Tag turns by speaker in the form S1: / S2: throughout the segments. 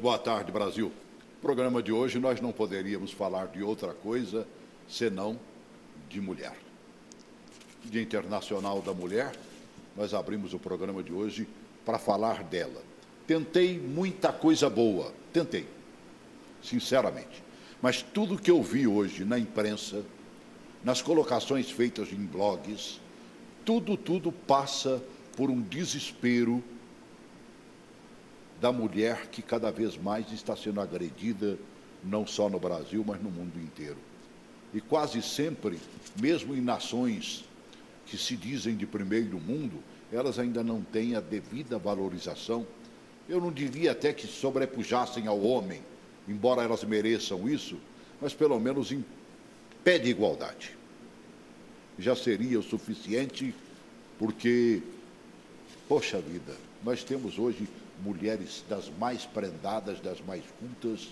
S1: Muito boa tarde, Brasil. No programa de hoje nós não poderíamos falar de outra coisa senão de mulher. Dia Internacional da Mulher, nós abrimos o programa de hoje para falar dela. Tentei muita coisa boa, tentei, sinceramente. Mas tudo que eu vi hoje na imprensa, nas colocações feitas em blogs, tudo passa por um desespero da mulher que cada vez mais está sendo agredida, não só no Brasil, mas no mundo inteiro. E quase sempre, mesmo em nações que se dizem de primeiro mundo, elas ainda não têm a devida valorização. Eu não diria até que sobrepujassem ao homem, embora elas mereçam isso, mas pelo menos em pé de igualdade. Já seria o suficiente, porque, poxa vida, nós temos hoje mulheres das mais prendadas, das mais cultas.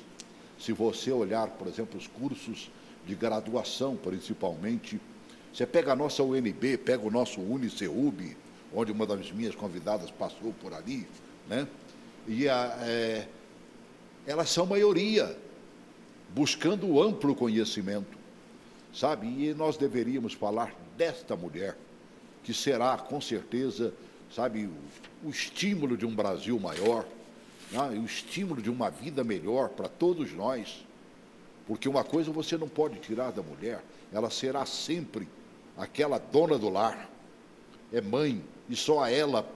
S1: Se você olhar, por exemplo, os cursos de graduação, principalmente, você pega a nossa UNB, pega o nosso UniCeub, onde uma das minhas convidadas passou por ali, né? E elas são maioria, buscando o amplo conhecimento, sabe? E nós deveríamos falar desta mulher, que será, com certeza, sabe, o estímulo de um Brasil maior, né? O estímulo de uma vida melhor para todos nós, porque uma coisa você não pode tirar da mulher, ela será sempre aquela dona do lar, é mãe, e só ela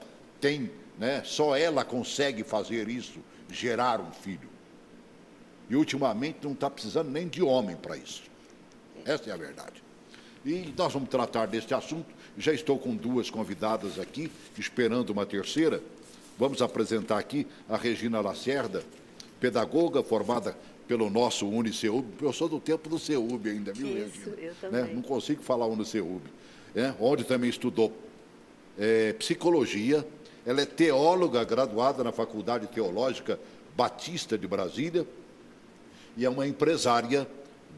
S1: tem, né, só ela consegue fazer isso, gerar um filho. E ultimamente não está precisando nem de homem para isso. Essa é a verdade. E nós vamos tratar deste assunto. Já estou com duas convidadas aqui, esperando uma terceira. Vamos apresentar aqui a Regina Lacerda, pedagoga formada pelo nosso UniCeub. Eu sou do tempo do CEUB ainda, viu, Regina?
S2: Isso, eu também.
S1: Né? Não consigo falar UniCeub. Onde também estudou psicologia. Ela é teóloga, graduada na Faculdade Teológica Batista de Brasília, e é uma empresária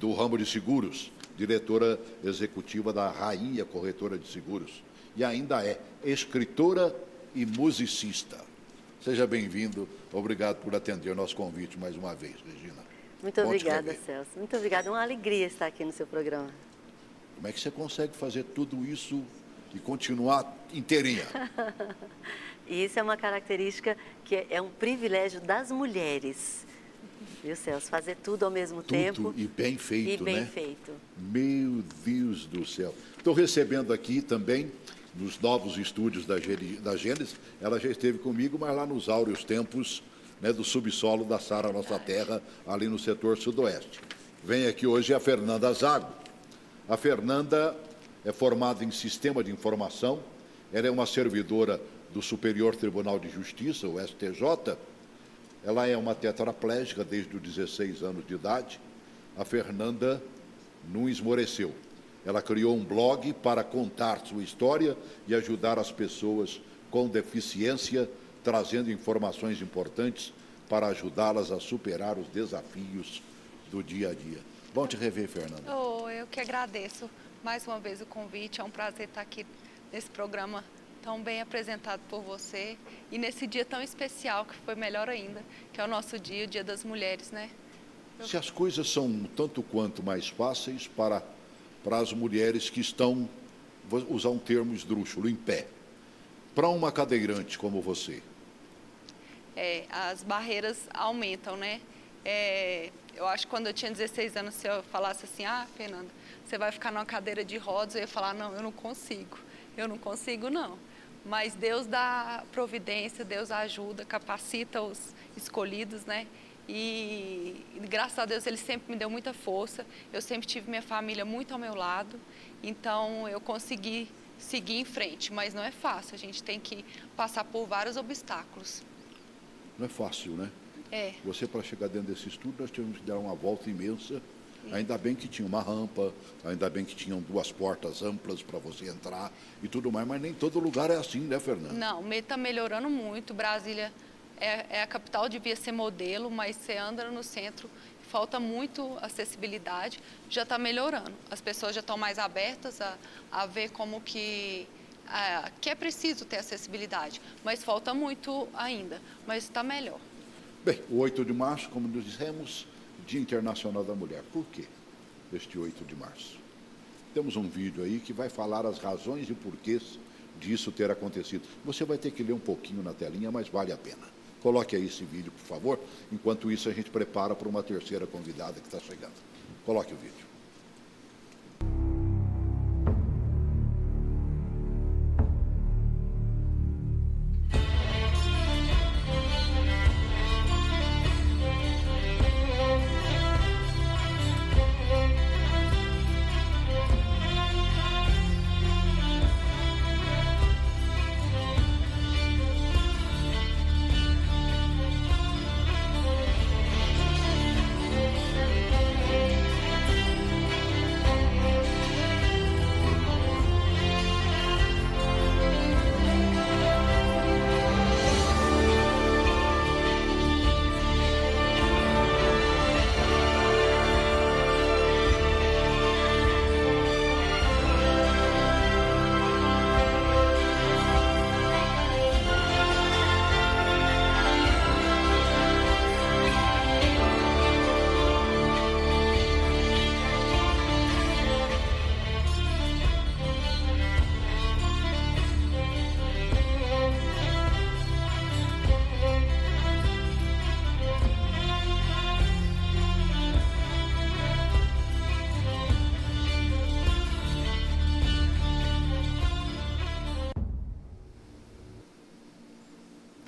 S1: do ramo de seguros, diretora executiva da Rainha Corretora de Seguros, e ainda é escritora e musicista. Seja bem-vindo, obrigado por atender o nosso convite mais uma vez, Regina.
S2: Muito obrigada, Celso. Muito obrigada, uma alegria estar aqui no seu programa.
S1: Como é que você consegue fazer tudo isso e continuar inteirinha?
S2: E isso é uma característica que é um privilégio das mulheres. Viu, Celso? Fazer tudo ao mesmo tempo.
S1: E bem feito, né?
S2: E bem feito.
S1: Meu Deus do céu. Estou recebendo aqui também, nos novos estúdios da Gênesis, ela já esteve comigo, mas lá nos áureos tempos, né, do subsolo da Sara Nossa Terra, ali no setor sudoeste. Vem aqui hoje a Fernanda Zago. A Fernanda é formada em Sistema de Informação, ela é uma servidora do Superior Tribunal de Justiça, o STJ. Ela é uma tetraplégica desde os 16 anos de idade. A Fernanda não esmoreceu. Ela criou um blog para contar sua história e ajudar as pessoas com deficiência, trazendo informações importantes para ajudá-las a superar os desafios do dia a dia. Bom te rever, Fernanda.
S3: Eu que agradeço mais uma vez o convite. É um prazer estar aqui nesse programa tão bem apresentado por você e nesse dia tão especial, que foi melhor ainda, que é o nosso dia, o Dia das Mulheres, né?
S1: Se as coisas são tanto quanto mais fáceis para as mulheres que estão, vou usar um termo esdrúxulo, em pé, para uma cadeirante como você?
S3: As barreiras aumentam, né? Eu acho que quando eu tinha 16 anos, se eu falasse assim, Fernanda, você vai ficar numa cadeira de rodas, eu ia falar, não, eu não consigo não. Mas Deus dá providência, Deus ajuda, capacita os escolhidos, né? E graças a Deus Ele sempre me deu muita força, eu sempre tive minha família muito ao meu lado, então eu consegui seguir em frente, mas não é fácil, a gente tem que passar por vários obstáculos.
S1: Não é fácil, né?
S3: Você,
S1: para chegar dentro desse estudo, nós tivemos que dar uma volta imensa. Ainda bem que tinha uma rampa, ainda bem que tinham duas portas amplas para você entrar e tudo mais, mas nem todo lugar é assim, né, Fernanda?
S3: Não, está melhorando muito. Brasília é a capital, devia ser modelo, mas você anda no centro, falta muito acessibilidade, já está melhorando. As pessoas já estão mais abertas a ver como que é preciso ter acessibilidade, mas falta muito ainda, mas está melhor.
S1: Bem, o 8 de março, como nos dissemos, Dia Internacional da Mulher. Por quê este 8 de março? Temos um vídeo aí que vai falar as razões e porquês disso ter acontecido. Você vai ter que ler um pouquinho na telinha, mas vale a pena. Coloque aí esse vídeo, por favor. Enquanto isso, a gente prepara para uma terceira convidada que está chegando. Coloque o vídeo.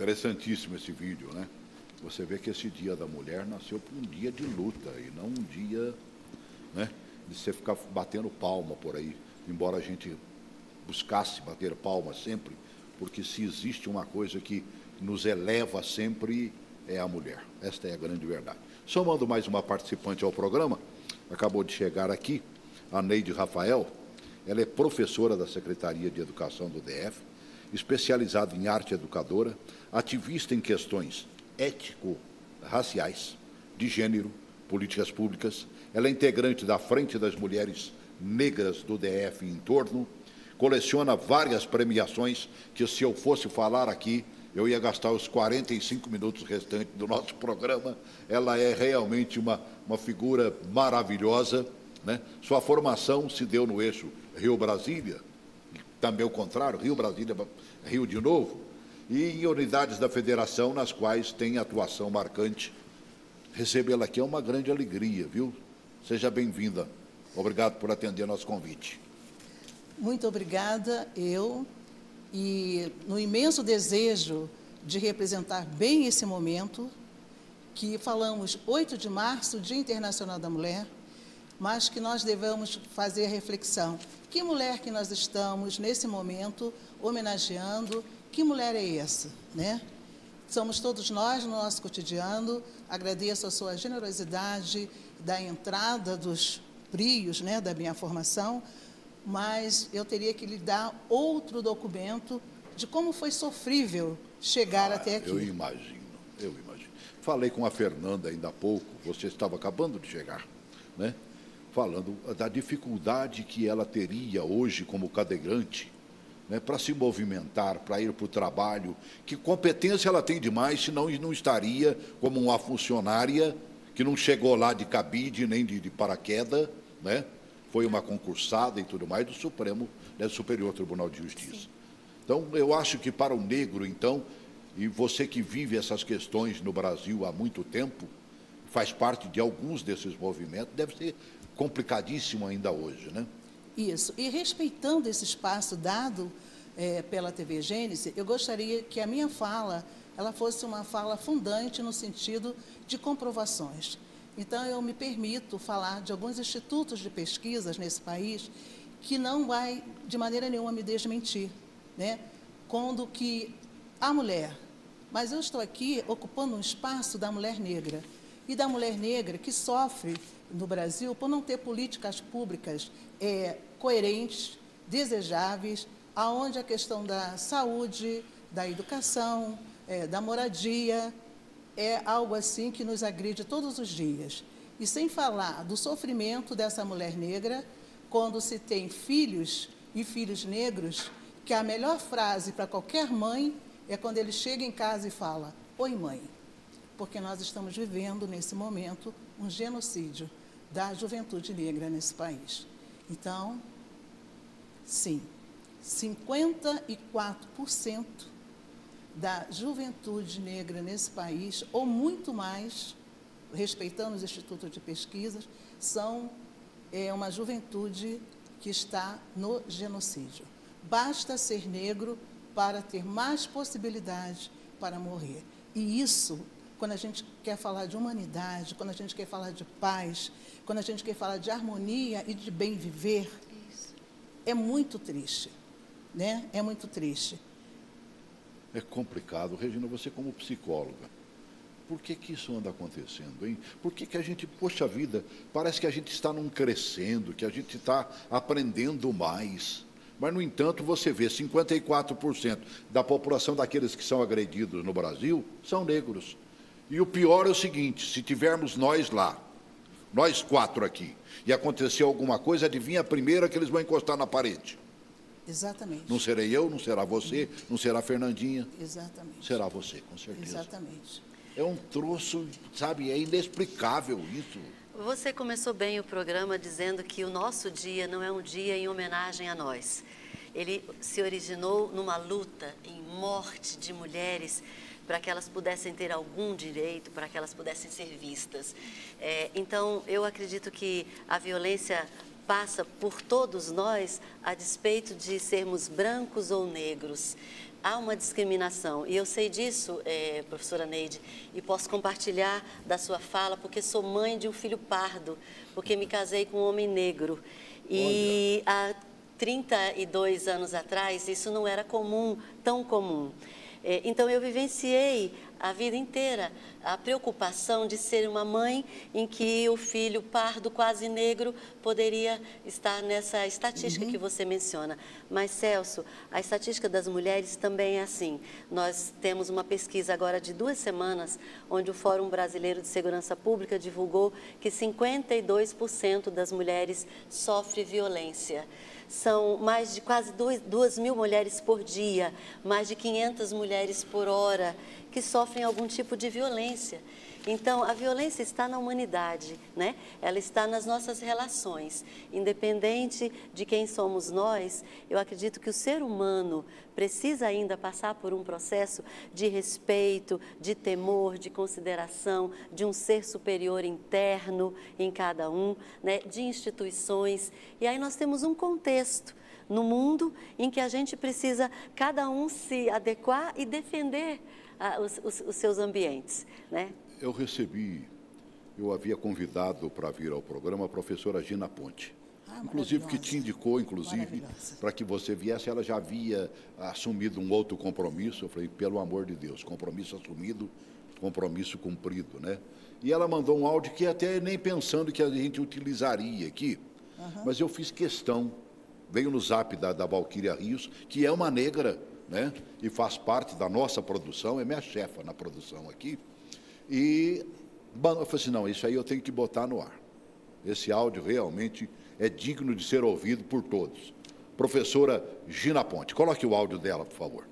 S1: Interessantíssimo esse vídeo, né? Você vê que esse Dia da Mulher nasceu por um dia de luta e não um dia, né, de você ficar batendo palma por aí, embora a gente buscasse bater palma sempre, porque se existe uma coisa que nos eleva sempre é a mulher. Esta é a grande verdade. Somando mais uma participante ao programa, acabou de chegar aqui, a Neide Rafael. Ela é professora da Secretaria de Educação do DF, especializada em arte educadora, ativista em questões ético-raciais, de gênero, políticas públicas. Ela é integrante da Frente das Mulheres Negras do DF e entorno, coleciona várias premiações que, se eu fosse falar aqui, eu ia gastar os 45 minutos restantes do nosso programa. Ela é realmente uma figura maravilhosa, né? Sua formação se deu no eixo Rio-Brasília, também o contrário, Rio-Brasília, Rio de novo, e em unidades da federação nas quais tem atuação marcante. Recebê-la aqui é uma grande alegria, viu? Seja bem-vinda. Obrigado por atender nosso convite.
S4: Muito obrigada, e no imenso desejo de representar bem esse momento, que falamos 8 de março, Dia Internacional da Mulher, mas que nós devemos fazer a reflexão. Que mulher que nós estamos, nesse momento, homenageando? Que mulher é essa, né? Somos todos nós no nosso cotidiano. Agradeço a sua generosidade da entrada dos brios, né, da minha formação, mas eu teria que lhe dar outro documento de como foi sofrível chegar até aqui.
S1: Eu imagino. Falei com a Fernanda ainda há pouco, você estava acabando de chegar, né? Falando da dificuldade que ela teria hoje como cadeirante, né, para se movimentar, para ir para o trabalho. Que competência ela tem demais, senão não estaria como uma funcionária que não chegou lá de cabide nem de paraquedas, né? Foi uma concursada e tudo mais do Supremo, né, do Superior Tribunal de Justiça. Sim. Então, eu acho que para o negro, então, e você que vive essas questões no Brasil há muito tempo, faz parte de alguns desses movimentos, deve ser complicadíssimo ainda hoje, né?
S4: Isso. E respeitando esse espaço dado pela TV Gênesis, eu gostaria que a minha fala ela fosse uma fala fundante no sentido de comprovações. Então, eu me permito falar de alguns institutos de pesquisas nesse país que não vai, de maneira nenhuma, me desmentir, né? Quando que a mulher, mas eu estou aqui ocupando um espaço da mulher negra, e da mulher negra que sofre no Brasil por não ter políticas públicas coerentes, desejáveis, aonde a questão da saúde, da educação, da moradia, é algo assim que nos agride todos os dias. E sem falar do sofrimento dessa mulher negra, quando se tem filhos e filhos negros, que a melhor frase para qualquer mãe é quando ele chega em casa e fala: "Oi, mãe". porque nós estamos vivendo, nesse momento, um genocídio da juventude negra nesse país. Então, sim, 54% da juventude negra nesse país, ou muito mais, respeitando os institutos de pesquisas, são uma juventude que está no genocídio. Basta ser negro para ter mais possibilidade para morrer. E isso, quando a gente quer falar de humanidade, quando a gente quer falar de paz, quando a gente quer falar de harmonia e de bem viver, é muito triste, né? É muito triste.
S1: É complicado. Regina, você como psicóloga, por que isso anda acontecendo, hein? Por que a gente, poxa vida, parece que a gente está num crescendo, que a gente está aprendendo mais. Mas, no entanto, você vê 54% da população daqueles que são agredidos no Brasil são negros. E o pior é o seguinte, se tivermos nós lá, nós 4 aqui, e acontecer alguma coisa, adivinha a primeira que eles vão encostar na parede?
S4: Exatamente.
S1: Não serei eu, não será você, não será a Fernandinha.
S4: Exatamente.
S1: Será você, com certeza.
S4: Exatamente.
S1: É um troço, sabe, é inexplicável isso.
S2: Você começou bem o programa dizendo que o nosso dia não é um dia em homenagem a nós. Ele se originou numa luta em morte de mulheres para que elas pudessem ter algum direito, para que elas pudessem ser vistas. Então, eu acredito que a violência passa por todos nós, a despeito de sermos brancos ou negros. Há uma discriminação, e eu sei disso, professora Neide, e posso compartilhar da sua fala, porque sou mãe de um filho pardo, porque me casei com um homem negro. E há 32 anos atrás, isso não era comum, tão comum. Então, eu vivenciei a vida inteira a preocupação de ser uma mãe em que o filho pardo, quase negro, poderia estar nessa estatística que você menciona. Mas, Celso, a estatística das mulheres também é assim. Nós temos uma pesquisa agora de 2 semanas, onde o Fórum Brasileiro de Segurança Pública divulgou que 52% das mulheres sofrem violência. São mais de quase 2.000 mulheres por dia, mais de 500 mulheres por hora, que sofrem algum tipo de violência. Então, a violência está na humanidade, né? Ela está nas nossas relações. Independente de quem somos nós, eu acredito que o ser humano precisa ainda passar por um processo de respeito, de temor, de consideração, de um ser superior interno em cada um, né? De instituições. E aí nós temos um contexto no mundo em que a gente precisa, cada um, se adequar e defender os seus ambientes, né?
S1: Eu havia convidado para vir ao programa a professora Gina Ponte, inclusive que te indicou, para que você viesse. Ela já havia assumido um outro compromisso. Eu falei, pelo amor de Deus, compromisso assumido, compromisso cumprido, né? E ela mandou um áudio que até nem pensando que a gente utilizaria aqui, mas eu fiz questão, veio no zap da Valquíria Rios, que é uma negra, né? E faz parte da nossa produção, é minha chefa na produção aqui. E eu falei assim, não, isso aí eu tenho que botar no ar. Esse áudio realmente é digno de ser ouvido por todos. Professora Gina Ponte, coloque o áudio dela, por favor.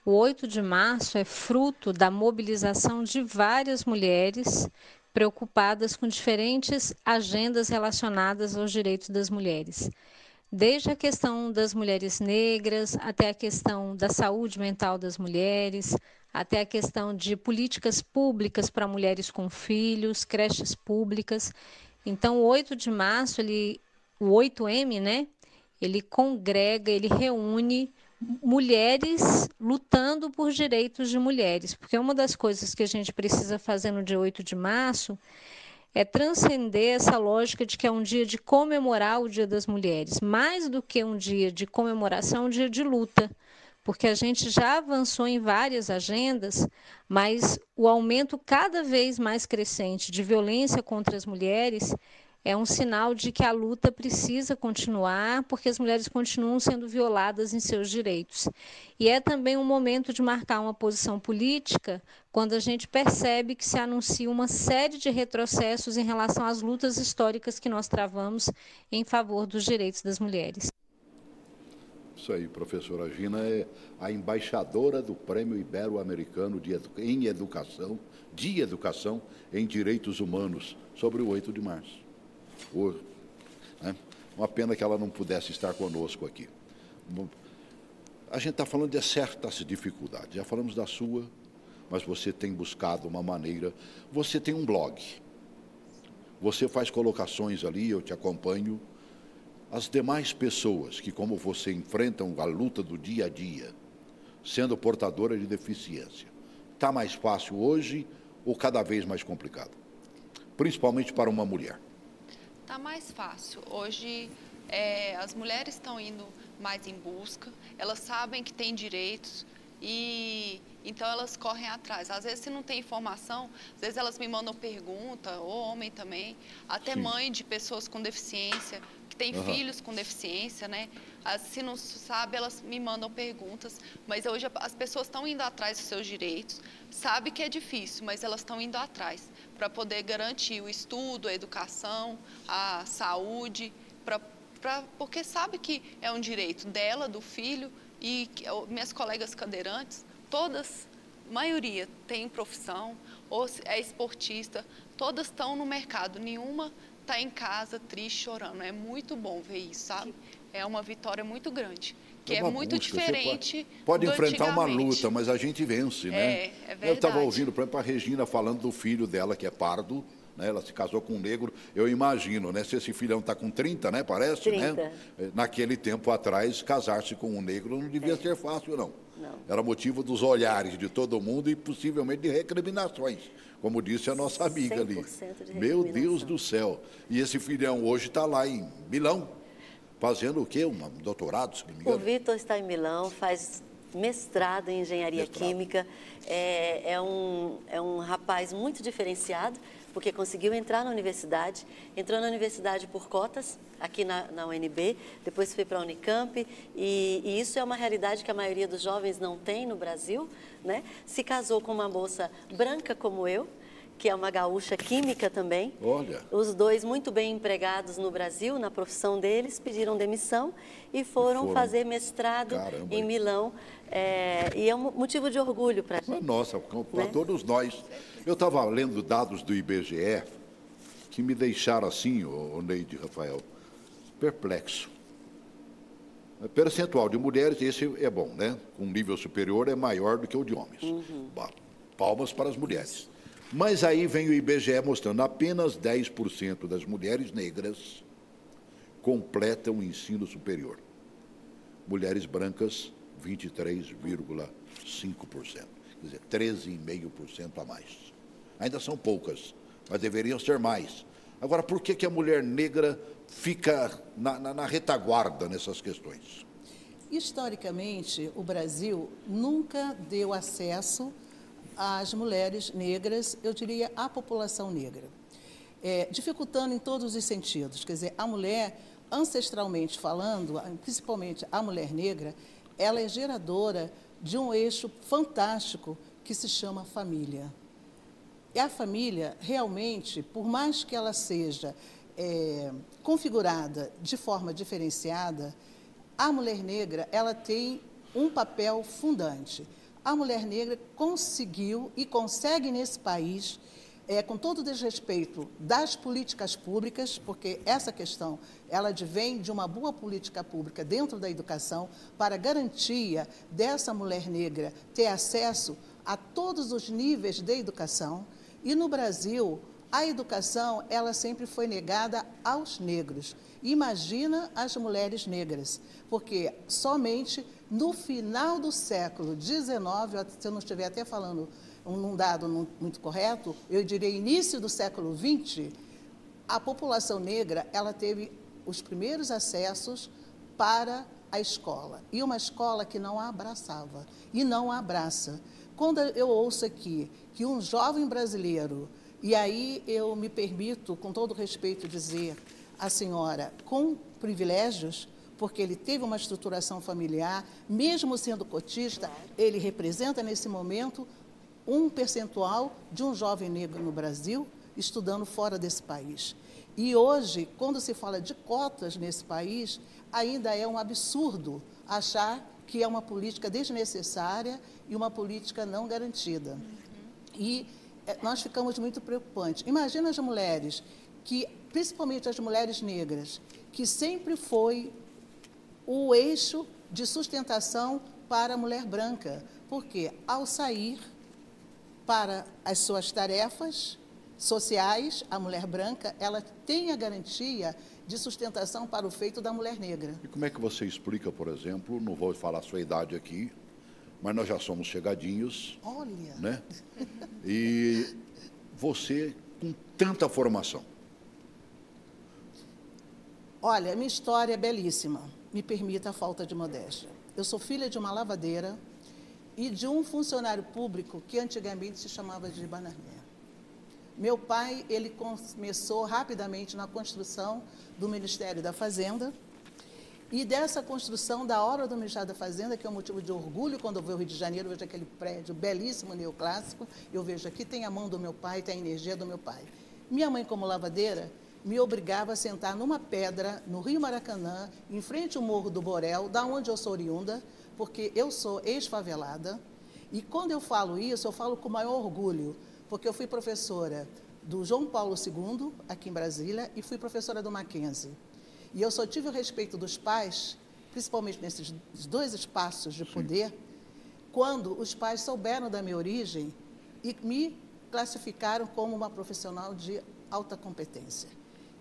S5: O 8 de março é fruto da mobilização de várias mulheres preocupadas com diferentes agendas relacionadas aos direitos das mulheres. Desde a questão das mulheres negras, até a questão da saúde mental das mulheres, até a questão de políticas públicas para mulheres com filhos, creches públicas. Então, o 8 de março, o 8M, né, ele congrega, ele reúne mulheres lutando por direitos de mulheres, porque uma das coisas que a gente precisa fazer no dia 8 de março é transcender essa lógica de que é um dia de comemorar o Dia das Mulheres. Mais do que um dia de comemoração, é um dia de luta, porque a gente já avançou em várias agendas, mas o aumento cada vez mais crescente de violência contra as mulheres é um sinal de que a luta precisa continuar, porque as mulheres continuam sendo violadas em seus direitos. E é também um momento de marcar uma posição política, quando a gente percebe que se anuncia uma série de retrocessos em relação às lutas históricas que nós travamos em favor dos direitos das mulheres.
S1: Isso aí, professora Gina é a embaixadora do Prêmio Ibero-Americano de Educação em Direitos Humanos, sobre o 8 de março. Né? Uma pena que ela não pudesse estar conosco aqui. A gente está falando de certas dificuldades, já falamos da sua, mas você tem buscado uma maneira. Você tem um blog, você faz colocações ali, eu te acompanho. As demais pessoas que, como você, enfrentam a luta do dia a dia, sendo portadora de deficiência, está mais fácil hoje ou cada vez mais complicado? Principalmente para uma mulher.
S3: Está mais fácil. Hoje, as mulheres estão indo mais em busca, elas sabem que têm direitos e então elas correm atrás. Às vezes, se não tem informação, às vezes elas me mandam pergunta, ou homem também, até mãe de pessoas com deficiência, que têm filhos com deficiência, né? Se não sabe, elas me mandam perguntas, mas hoje as pessoas estão indo atrás dos seus direitos, sabe que é difícil, mas elas estão indo atrás para poder garantir o estudo, a educação, a saúde, porque sabe que é um direito dela, do filho, e minhas colegas cadeirantes, todas, maioria tem profissão, ou é esportista, todas estão no mercado, nenhuma está em casa triste, chorando. É muito bom ver isso, sabe? É uma vitória muito grande, que é muito diferente.
S1: Pode enfrentar uma luta, mas a gente vence, né?
S3: É verdade.
S1: Eu estava ouvindo, por exemplo, a Regina falando do filho dela, que é pardo, né? Ela se casou com um negro. Eu imagino, né? Se esse filhão está com 30, né? Parece,
S2: 30.
S1: Né? Naquele tempo atrás, casar-se com um negro não devia ser fácil, não. Era motivo dos olhares de todo mundo e possivelmente de recriminações, como disse a nossa amiga ali. Meu Deus do céu. E esse filhão hoje está lá em Milão, fazendo o quê? Um doutorado, se não me engano.
S2: O Vitor está em Milão, faz mestrado em engenharia química. É um rapaz muito diferenciado, porque conseguiu entrar na universidade, entrou na universidade por cotas, aqui na UNB, depois foi para a Unicamp, e isso é uma realidade que a maioria dos jovens não tem no Brasil, né? Se casou com uma moça branca como eu, que é uma gaúcha química também.
S1: Olha.
S2: Os dois muito bem empregados no Brasil, na profissão deles, pediram demissão e foram fazer mestrado em Milão. E é um motivo de orgulho para a gente.
S1: Nossa, para todos nós. Eu estava lendo dados do IBGE que me deixaram assim, o Neide, Rafael, perplexo. Percentual de mulheres, esse é bom, né? Com nível superior é maior do que o de homens. Palmas para as mulheres. Mas aí vem o IBGE mostrando apenas 10% das mulheres negras completam o ensino superior. Mulheres brancas, 23,5%. Quer dizer, 13,5% a mais. Ainda são poucas, mas deveriam ser mais. Agora, por que a mulher negra fica na retaguarda nessas questões?
S4: Historicamente, o Brasil nunca deu acesso às mulheres negras, eu diria, à população negra, dificultando em todos os sentidos. Quer dizer, a mulher, ancestralmente falando, principalmente a mulher negra, ela é geradora de um eixo fantástico que se chama família. E a família, realmente, por mais que ela seja configurada de forma diferenciada, a mulher negra ela tem um papel fundante. A mulher negra conseguiu e consegue nesse país, com todo o desrespeito das políticas públicas, porque essa questão ela advém de uma boa política pública dentro da educação para garantia dessa mulher negra ter acesso a todos os níveis de educação. E no Brasil, a educação ela sempre foi negada aos negros. Imagina as mulheres negras, porque somente no final do século XIX, se eu não estiver até falando um dado muito correto, eu diria início do século XX, a população negra ela teve os primeiros acessos para a escola. E uma escola que não a abraçava e não a abraça. Quando eu ouço aqui que um jovem brasileiro, e aí eu me permito, com todo respeito, dizer a senhora, com privilégios, porque ele teve uma estruturação familiar, mesmo sendo cotista, ele representa nesse momento um percentual de um jovem negro no Brasil estudando fora desse país. E hoje, quando se fala de cotas nesse país, ainda é um absurdo achar que é uma política desnecessária e uma política não garantida. E nós ficamos muito preocupantes. Imagina as mulheres, principalmente as mulheres negras, que sempre foi o eixo de sustentação para a mulher branca, porque ao sair para as suas tarefas sociais, a mulher branca, ela tem a garantia de sustentação para o feito da mulher negra.
S1: E como é que você explica, por exemplo, não vou falar a sua idade aqui, mas nós já somos chegadinhos.
S4: Olha!
S1: Né? E você com tanta formação.
S4: Olha, minha história é belíssima, me permita a falta de modéstia. Eu sou filha de uma lavadeira e de um funcionário público que antigamente se chamava de Banarné. Meu pai, ele começou rapidamente na construção do Ministério da Fazenda, e dessa construção da obra do Ministério da Fazenda, que é um motivo de orgulho quando eu vou ao Rio de Janeiro, eu vejo aquele prédio belíssimo, neoclássico, eu vejo aqui tem a mão do meu pai, tem a energia do meu pai. Minha mãe, como lavadeira, me obrigava a sentar numa pedra no Rio Maracanã, em frente ao Morro do Borel, da onde eu sou oriunda, porque eu sou ex-favelada, e quando eu falo isso, eu falo com o maior orgulho, porque eu fui professora do João Paulo II, aqui em Brasília, e fui professora do Mackenzie. E eu só tive o respeito dos pais, principalmente nesses dois espaços de poder, quando os pais souberam da minha origem e me classificaram como uma profissional de alta competência.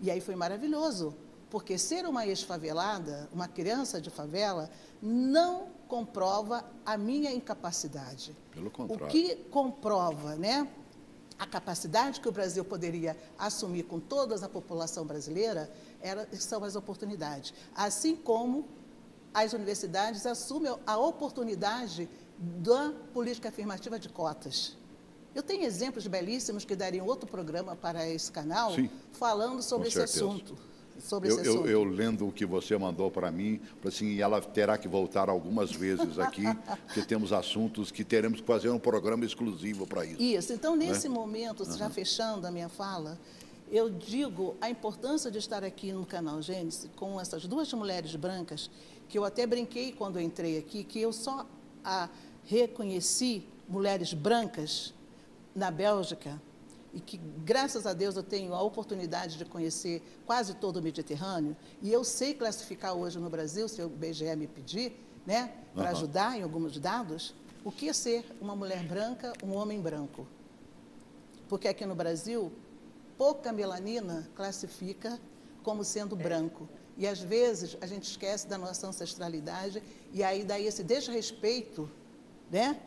S4: E aí foi maravilhoso, porque ser uma ex-favelada, uma criança de favela, não comprova a minha incapacidade.
S1: Pelo contrário.
S4: O que comprova, né, a capacidade que o Brasil poderia assumir com toda a população brasileira são as oportunidades. Assim como as universidades assumem a oportunidade da política afirmativa de cotas. Eu tenho exemplos belíssimos que dariam outro programa para esse canal, sim, falando sobre esse assunto.
S1: Eu lendo o que você mandou para mim, assim, ela terá que voltar algumas vezes aqui, porque temos assuntos que teremos que fazer um programa exclusivo para isso.
S4: Isso. Então, nesse momento, já fechando a minha fala, eu digo a importância de estar aqui no canal Gênesis com essas duas mulheres brancas, que eu até brinquei quando eu entrei aqui, que eu só reconheci mulheres brancas na Bélgica, e que, graças a Deus, eu tenho a oportunidade de conhecer quase todo o Mediterrâneo, e eu sei classificar hoje no Brasil, se o IBGE me pedir, né, para ajudar em alguns dados, o que é ser uma mulher branca, um homem branco. Porque aqui no Brasil, pouca melanina classifica como sendo branco. E, às vezes, a gente esquece da nossa ancestralidade, e aí daí esse desrespeito, né,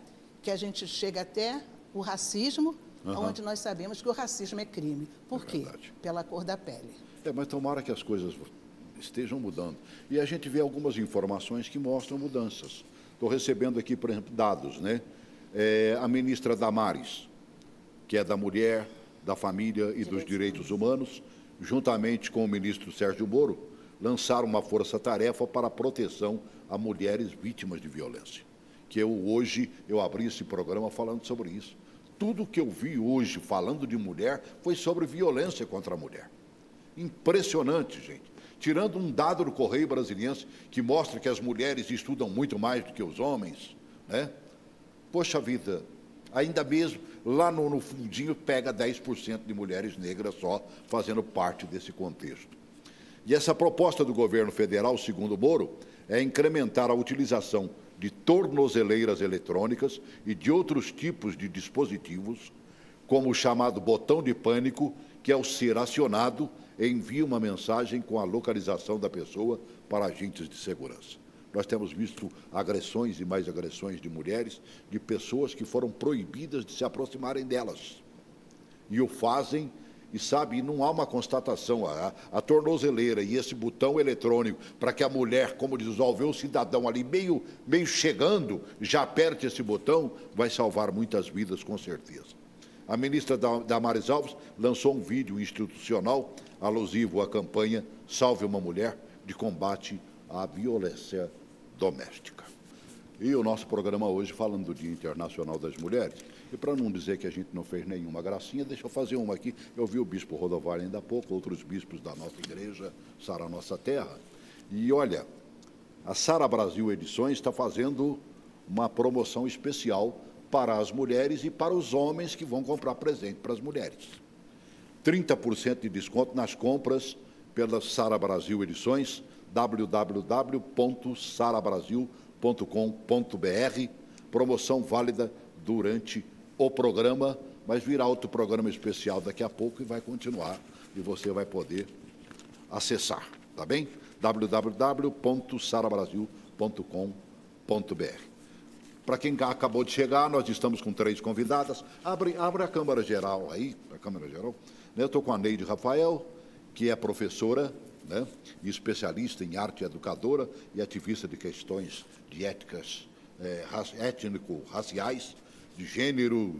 S4: que a gente chega até o racismo, onde nós sabemos que o racismo é crime. Por quê? Pela cor da pele.
S1: Mas tomara que as coisas estejam mudando. E a gente vê algumas informações que mostram mudanças. Estou recebendo aqui, por exemplo, dados, né? A ministra Damares, que é da Mulher, da Família e dos Direitos Humanos, juntamente com o ministro Sérgio Moro, lançaram uma força-tarefa para a proteção a mulheres vítimas de violência. Que hoje eu abri esse programa falando sobre isso. Tudo que eu vi hoje falando de mulher foi sobre violência contra a mulher. Impressionante, gente. Tirando um dado do Correio Brasiliense que mostra que as mulheres estudam muito mais do que os homens, né? Poxa vida, ainda mesmo lá no fundinho pega 10% de mulheres negras só fazendo parte desse contexto. E essa proposta do governo federal, segundo Moro, é incrementar a utilização de tornozeleiras eletrônicas e de outros tipos de dispositivos, como o chamado botão de pânico, que, ao ser acionado, envia uma mensagem com a localização da pessoa para agentes de segurança. Nós temos visto agressões e mais agressões de mulheres, de pessoas que foram proibidas de se aproximarem delas. E o fazem, e sabe, não há uma constatação. A tornozeleira e esse botão eletrônico, para que a mulher, como diz, ao ver o cidadão ali meio chegando, já aperte esse botão, vai salvar muitas vidas, com certeza. A ministra Damares Alves lançou um vídeo institucional alusivo à campanha Salve uma Mulher, de combate à violência doméstica. E o nosso programa hoje, falando do Dia Internacional das Mulheres, E para não dizer que a gente não fez nenhuma gracinha, deixa eu fazer uma aqui. Eu vi o bispo Rodovalho ainda há pouco, outros bispos da nossa igreja, Sara Nossa Terra. E olha, a Sara Brasil Edições está fazendo uma promoção especial para as mulheres e para os homens que vão comprar presente para as mulheres. 30% de desconto nas compras pela Sara Brasil Edições, www.sarabrasil.com.br, promoção válida durante o programa, mas virá outro programa especial daqui a pouco e vai continuar, e você vai poder acessar, tá bem? www.sarabrasil.com.br. Para quem acabou de chegar, nós estamos com 3 convidadas. Abre a câmera geral aí, a câmera geral. Eu estou com a Neide Rafael, que é professora, né, e especialista em arte educadora e ativista de questões de éticas étnico-raciais, de gênero,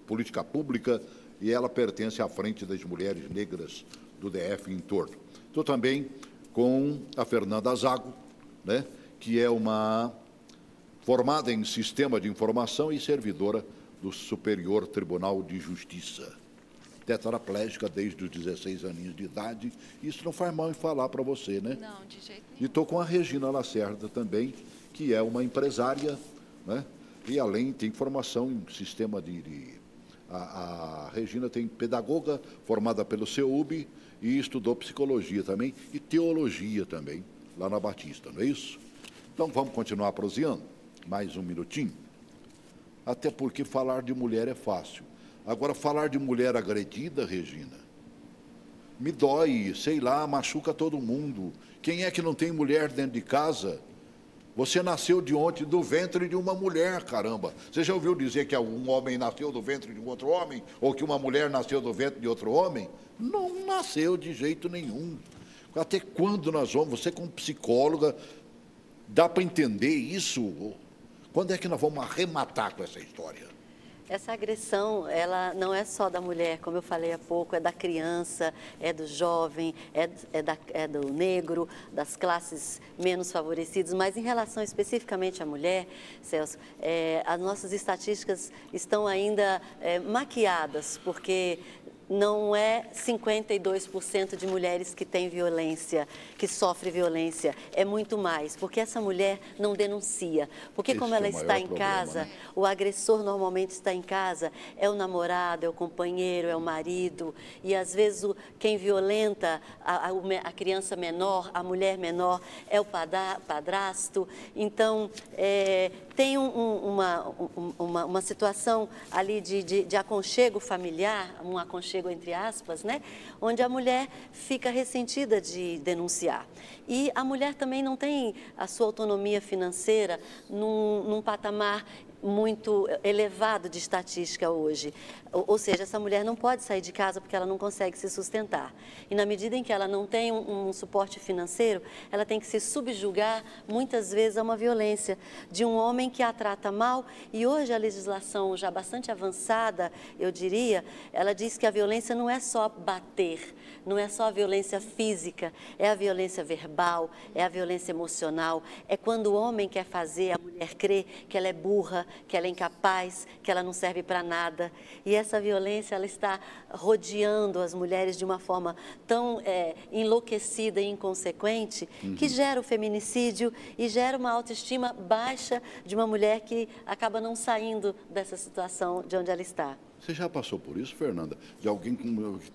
S1: política pública, e ela pertence à Frente das Mulheres Negras do DF em torno. Estou também com a Fernanda Zago, né, que é uma formada em Sistema de Informação e servidora do Superior Tribunal de Justiça. Tetraplégica desde os 16 aninhos de idade. Isso não faz mal em falar para você, né?
S3: Não, de jeito nenhum.
S1: E estou com a Regina Lacerda também, que é uma empresária, né? E além tem formação em sistema a Regina tem pedagoga formada pelo CEUB e estudou psicologia também e teologia também, lá na Batista, não é isso? Então vamos continuar prosseando, mais um minutinho. Até porque falar de mulher é fácil. Agora, falar de mulher agredida, Regina, me dói, sei lá, machuca todo mundo. Quem é que não tem mulher dentro de casa? Você nasceu de ontem do ventre de uma mulher, caramba. Você já ouviu dizer que um homem nasceu do ventre de um outro homem? Ou que uma mulher nasceu do ventre de outro homem? Não nasceu de jeito nenhum. Até quando nós vamos? Você como psicóloga, dá para entender isso? Quando é que nós vamos arrematar com essa história?
S2: Essa agressão, ela não é só da mulher, como eu falei há pouco, é da criança, é do jovem, é do negro, das classes menos favorecidas, mas em relação especificamente à mulher, Celso, as nossas estatísticas estão ainda maquiadas, porque não é 52% de mulheres que têm violência, que sofrem violência, é muito mais, porque essa mulher não denuncia, porque como ela está em casa, o agressor normalmente está em casa, é o namorado, é o companheiro, é o marido, e às vezes quem violenta a criança menor, a mulher menor, é o padrasto. Então, tem uma situação ali de aconchego familiar, um aconchego entre aspas, né? Onde a mulher fica ressentida de denunciar. E a mulher também não tem a sua autonomia financeira num patamar muito elevado de estatística hoje. Ou seja, essa mulher não pode sair de casa porque ela não consegue se sustentar. E na medida em que ela não tem um suporte financeiro, ela tem que se subjugar, muitas vezes, a uma violência de um homem que a trata mal. E hoje a legislação já bastante avançada, eu diria, ela diz que a violência não é só bater, não é só a violência física, é a violência verbal, é a violência emocional, é quando o homem quer fazer a mulher crer que ela é burra, que ela é incapaz, que ela não serve para nada. E essa violência, ela está rodeando as mulheres de uma forma tão enlouquecida e inconsequente, que gera o feminicídio e gera uma autoestima baixa de uma mulher que acaba não saindo dessa situação de onde ela está.
S1: Você já passou por isso, Fernanda? De alguém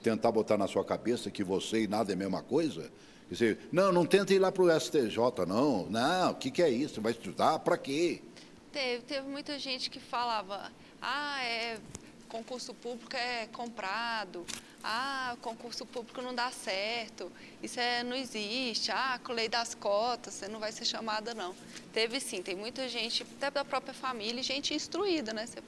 S1: tentar botar na sua cabeça que você e nada é a mesma coisa? Quer dizer, não tenta ir lá para o STJ, não. Não, o que é isso? Você vai estudar? Para quê?
S3: Teve muita gente que falava, concurso público é comprado, concurso público não dá certo, isso não existe, com lei das cotas, você não vai ser chamada não. Teve sim, tem muita gente, até da própria família, gente instruída, né? Você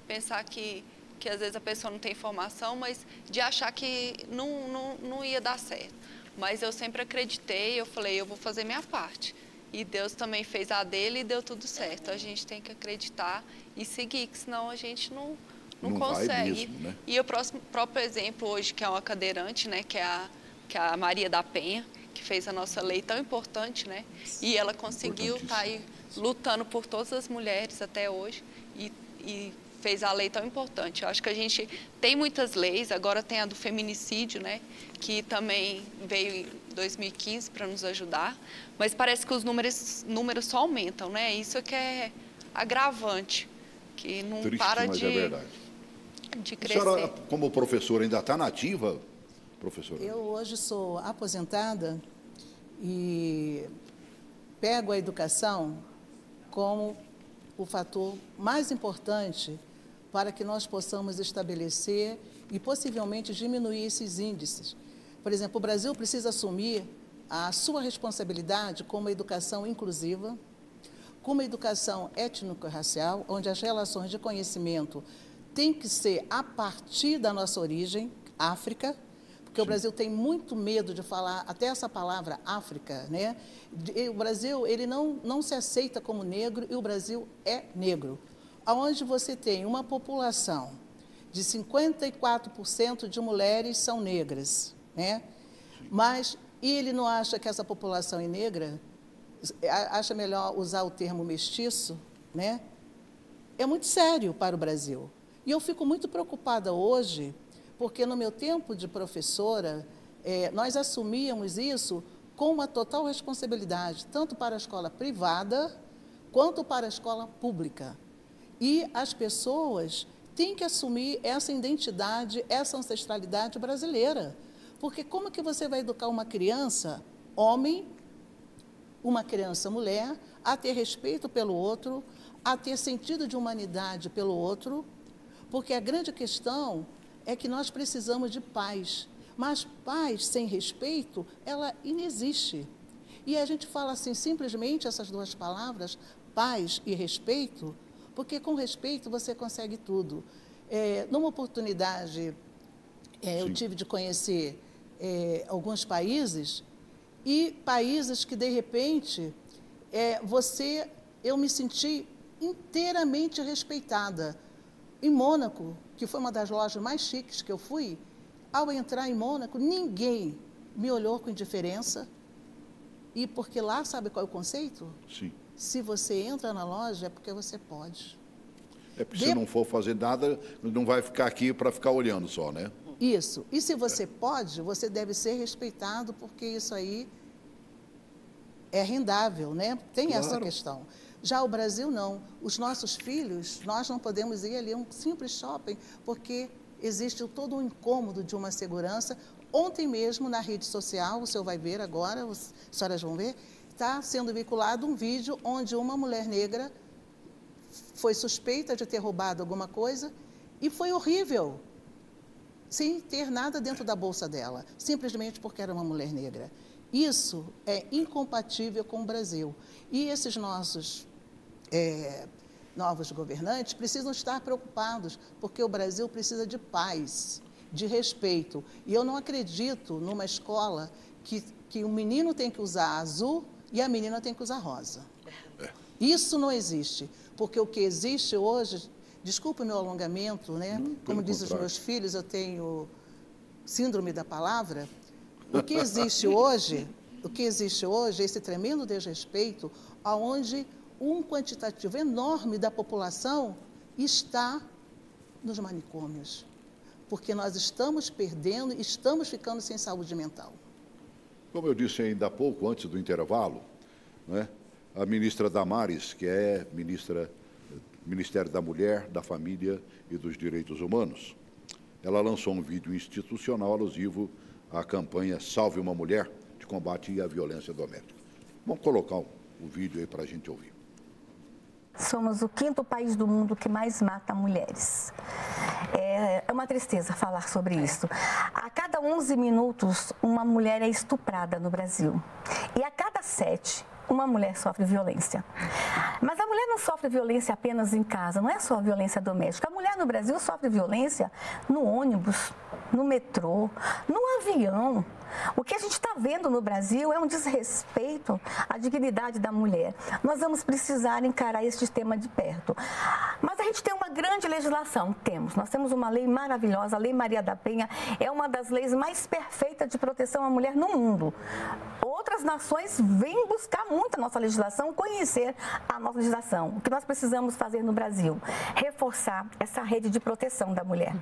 S3: pensar que às vezes a pessoa não tem informação, mas de achar que não ia dar certo. Mas eu sempre acreditei, eu falei, eu vou fazer minha parte. E Deus também fez a dele e deu tudo certo. A gente tem que acreditar e seguir, que senão a gente não consegue.
S1: Mesmo, né?
S3: E o próprio exemplo hoje, que é uma cadeirante, né, que é a Maria da Penha, que fez a nossa lei tão importante, né? E ela conseguiu estar aí lutando por todas as mulheres até hoje e fez a lei tão importante. Eu acho que a gente tem muitas leis, agora tem a do feminicídio, né, que também veio em 2015 para nos ajudar, mas parece que os números só aumentam, né? Isso é que é agravante, que não
S1: triste,
S3: para
S1: mas
S3: de,
S1: é verdade.
S3: de crescer.
S1: A senhora, como professora, ainda está nativa, professora?
S4: Eu hoje sou aposentada e pego a educação como o fator mais importante para que nós possamos estabelecer e possivelmente diminuir esses índices. Por exemplo, o Brasil precisa assumir a sua responsabilidade com uma educação inclusiva, com uma educação étnico-racial, onde as relações de conhecimento têm que ser a partir da nossa origem, África, porque o Brasil tem muito medo de falar até essa palavra África, né? O Brasil, ele não se aceita como negro e o Brasil é negro. Onde você tem uma população de 54% de mulheres são negras, né? Mas ele não acha que essa população é negra, acha melhor usar o termo mestiço, né? É muito sério para o Brasil. E eu fico muito preocupada hoje, porque no meu tempo de professora, nós assumíamos isso com uma total responsabilidade, tanto para a escola privada, quanto para a escola pública. E as pessoas têm que assumir essa identidade, essa ancestralidade brasileira. Porque como que você vai educar uma criança, homem, uma criança mulher, a ter respeito pelo outro, a ter sentido de humanidade pelo outro? Porque a grande questão é que nós precisamos de paz, mas paz sem respeito, ela inexiste. E a gente fala assim, simplesmente essas duas palavras, paz e respeito, porque com respeito você consegue tudo. Numa oportunidade, eu tive de conhecer alguns países, e países que, de repente, eu me senti inteiramente respeitada. Em Mônaco, que foi uma das lojas mais chiques que eu fui, ao entrar em Mônaco, ninguém me olhou com indiferença. E porque lá, sabe qual é o conceito?
S1: Sim.
S4: Se você entra na loja, é porque você pode.
S1: É porque se não for fazer nada, não vai ficar aqui para ficar olhando só, né?
S4: Isso. E se você pode, você deve ser respeitado, porque isso aí é rendável, né? Tem
S1: Claro.
S4: essa questão. Já o Brasil, não. Os nossos filhos, nós não podemos ir ali a um simples shopping, porque existe todo um incômodo de uma segurança. Ontem mesmo, na rede social, o senhor vai ver agora, as senhoras vão ver, está sendo vinculado um vídeo onde uma mulher negra foi suspeita de ter roubado alguma coisa e foi horrível, sem ter nada dentro da bolsa dela, simplesmente porque era uma mulher negra. Isso é incompatível com o Brasil. E esses nossos novos governantes precisam estar preocupados, porque o Brasil precisa de paz, de respeito. E eu não acredito numa escola que o menino tem que usar azul e a menina tem que usar rosa. Isso não existe, porque o que existe hoje, desculpe o meu alongamento, né? Como dizem os meus filhos, eu tenho síndrome da palavra. O que existe hoje é esse tremendo desrespeito, onde um quantitativo enorme da população está nos manicômios, porque nós estamos perdendo, estamos ficando sem saúde mental.
S1: Como eu disse ainda há pouco, antes do intervalo, né, a ministra Damares, que é Ministério da Mulher, da Família e dos Direitos Humanos, ela lançou um vídeo institucional alusivo à campanha Salve uma Mulher, de combate à violência doméstica. Vamos colocar o vídeo aí para a gente ouvir.
S6: Somos o 5º país do mundo que mais mata mulheres. É uma tristeza falar sobre isso. A cada 11 minutos, uma mulher é estuprada no Brasil. E a cada 7, uma mulher sofre violência. Mas a mulher não sofre violência apenas em casa, não é só violência doméstica. A mulher no Brasil sofre violência no ônibus, no metrô, no avião. O que a gente está vendo no Brasil é um desrespeito à dignidade da mulher. Nós vamos precisar encarar esse tema de perto. Mas a gente tem uma grande legislação, nós temos uma lei maravilhosa, a Lei Maria da Penha, é uma das leis mais perfeitas de proteção à mulher no mundo. Outras nações vêm buscar muito a nossa legislação, conhecer a nossa legislação. O que nós precisamos fazer no Brasil? Reforçar essa rede de proteção da mulher.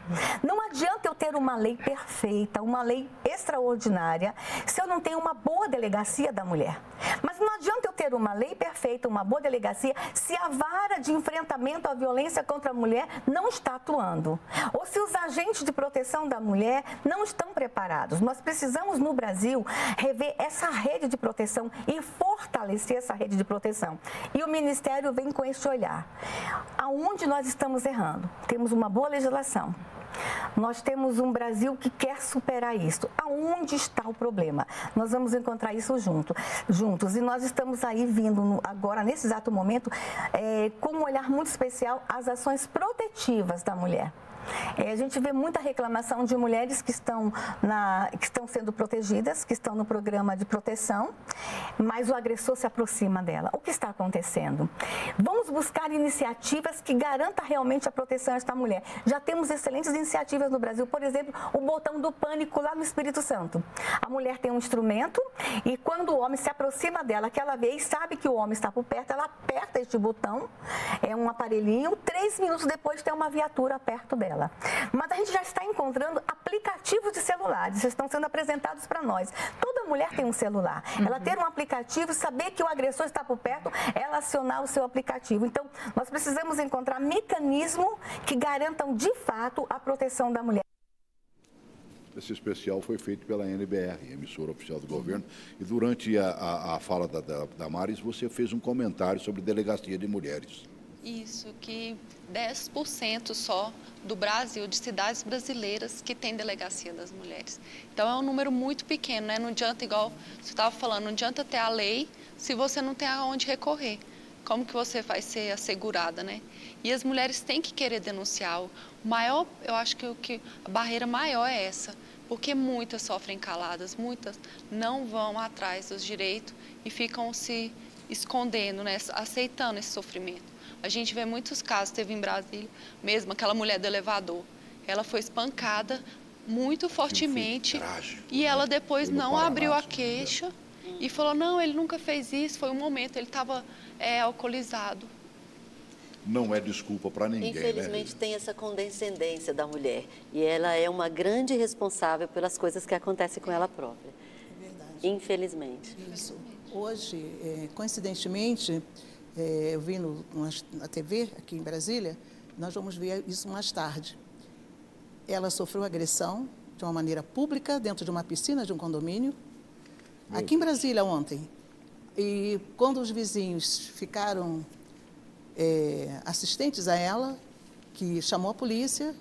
S6: Não adianta eu ter uma lei perfeita, uma lei extraordinária, se eu não tenho uma boa delegacia da mulher. Mas não adianta eu ter uma lei perfeita, uma boa delegacia, se a vara de enfrentamento à violência contra a mulher não está atuando. Ou se os agentes de proteção da mulher não estão preparados. Nós precisamos, no Brasil, rever essa rede de proteção e fortalecer essa rede de proteção. E o Ministério vem com esse olhar. Aonde nós estamos errando? Temos uma boa legislação. Nós temos um Brasil que quer superar isso. Aonde está o problema? Nós vamos encontrar isso juntos. E nós estamos aí vindo agora, nesse exato momento, com um olhar muito especial às ações protetivas da mulher. A gente vê muita reclamação de mulheres que estão sendo protegidas, que estão no programa de proteção, mas o agressor se aproxima dela. O que está acontecendo? Vamos buscar iniciativas que garantam realmente a proteção a esta mulher. Já temos excelentes iniciativas no Brasil, por exemplo, o botão do pânico lá no Espírito Santo. A mulher tem um instrumento e quando o homem se aproxima dela, que ela vê e sabe que o homem está por perto, ela aperta este botão, é um aparelhinho, 3 minutos depois tem uma viatura perto dela. Mas a gente já está encontrando aplicativos de celulares, estão sendo apresentados para nós. Toda mulher tem um celular. Ela ter um aplicativo, saber que o agressor está por perto, ela acionar o seu aplicativo. Então, nós precisamos encontrar mecanismos que garantam, de fato, a proteção da mulher.
S1: Esse especial foi feito pela NBR, emissora oficial do governo, e durante a fala da Damares, você fez um comentário sobre delegacia de mulheres.
S3: Isso, que 10% só do Brasil, de cidades brasileiras, que tem delegacia das mulheres. Então, é um número muito pequeno, né? Não adianta, igual você estava falando, não adianta ter a lei se você não tem aonde recorrer. Como que você vai ser assegurada, né? E as mulheres têm que querer denunciar. O maior, eu acho que a barreira maior é essa, porque muitas sofrem caladas, muitas não vão atrás dos direitos e ficam se escondendo, né? Aceitando esse sofrimento. A gente vê muitos casos, teve em Brasília mesmo, aquela mulher do elevador. Ela foi espancada muito fortemente e ela depois não abriu a queixa e falou, não, ele nunca fez isso, foi um momento, ele estava alcoolizado.
S1: Não é desculpa para ninguém,
S2: infelizmente,
S1: né?
S2: Tem essa condescendência da mulher e ela é uma grande responsável pelas coisas que acontecem com ela própria.
S4: É verdade.
S2: Infelizmente.
S4: Isso. Hoje, coincidentemente, eu vi na TV, aqui em Brasília, nós vamos ver isso mais tarde. Ela sofreu agressão de uma maneira pública, dentro de uma piscina de um condomínio, aqui em Brasília ontem. E quando os vizinhos ficaram assistentes a ela, que chamou a polícia,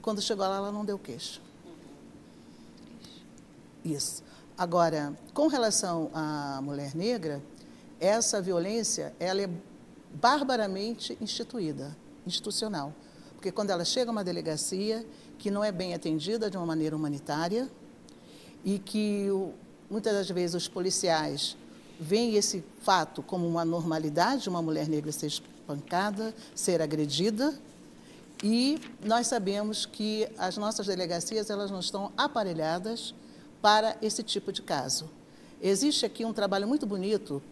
S4: quando chegou lá, ela não deu queixa. Isso. Agora, com relação à mulher negra, essa violência, ela é barbaramente institucional. Porque quando ela chega a uma delegacia que não é bem atendida de uma maneira humanitária e que muitas das vezes os policiais veem esse fato como uma normalidade, uma mulher negra ser espancada, ser agredida, e nós sabemos que as nossas delegacias elas não estão aparelhadas para esse tipo de caso. Existe aqui um trabalho muito bonito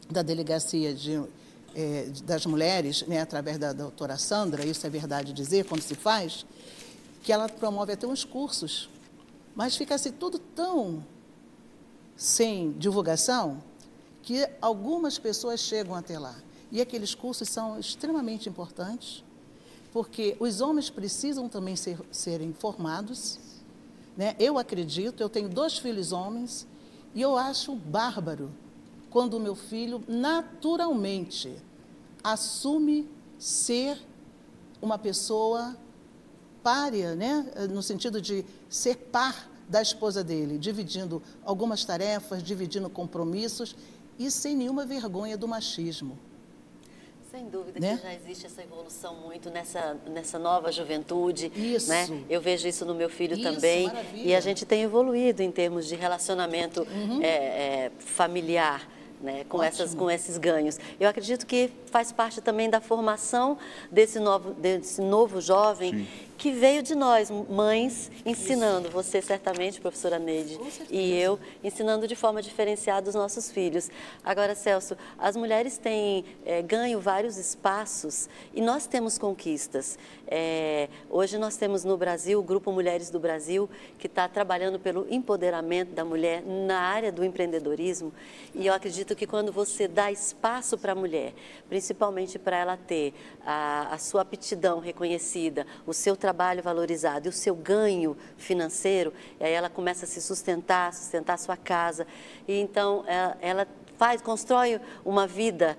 S4: da Delegacia das Mulheres, né, através da doutora Sandra, isso é verdade dizer, quando se faz, que ela promove até uns cursos, mas fica assim tudo tão sem divulgação que algumas pessoas chegam até lá. E aqueles cursos são extremamente importantes, porque os homens precisam também serem formados, né? Eu acredito, eu tenho 2 filhos homens, e eu acho bárbaro quando o meu filho naturalmente assume ser uma pessoa pária, né? No sentido de ser par da esposa dele, dividindo algumas tarefas, dividindo compromissos e sem nenhuma vergonha do machismo.
S2: Sem dúvida,
S4: né?
S2: que já existe essa evolução muito nessa nova juventude.
S4: Isso.
S2: Né? Eu vejo isso no meu filho
S4: Isso,
S2: também.
S4: maravilha.
S2: E a gente tem evoluído em termos de relacionamento familiar. Né, com esses ganhos. Eu acredito que faz parte também da formação desse novo jovem. Sim. Que veio de nós, mães, ensinando, você certamente, professora Neide, e eu, ensinando de forma diferenciada os nossos filhos. Agora, Celso, as mulheres têm ganho vários espaços e nós temos conquistas. Hoje nós temos no Brasil o Grupo Mulheres do Brasil, que está trabalhando pelo empoderamento da mulher na área do empreendedorismo, e eu acredito que quando você dá espaço para a mulher, principalmente para ela ter a sua aptidão reconhecida, o seu trabalho valorizado e o seu ganho financeiro, aí ela começa a se sustentar a sua casa, e então ela constrói uma vida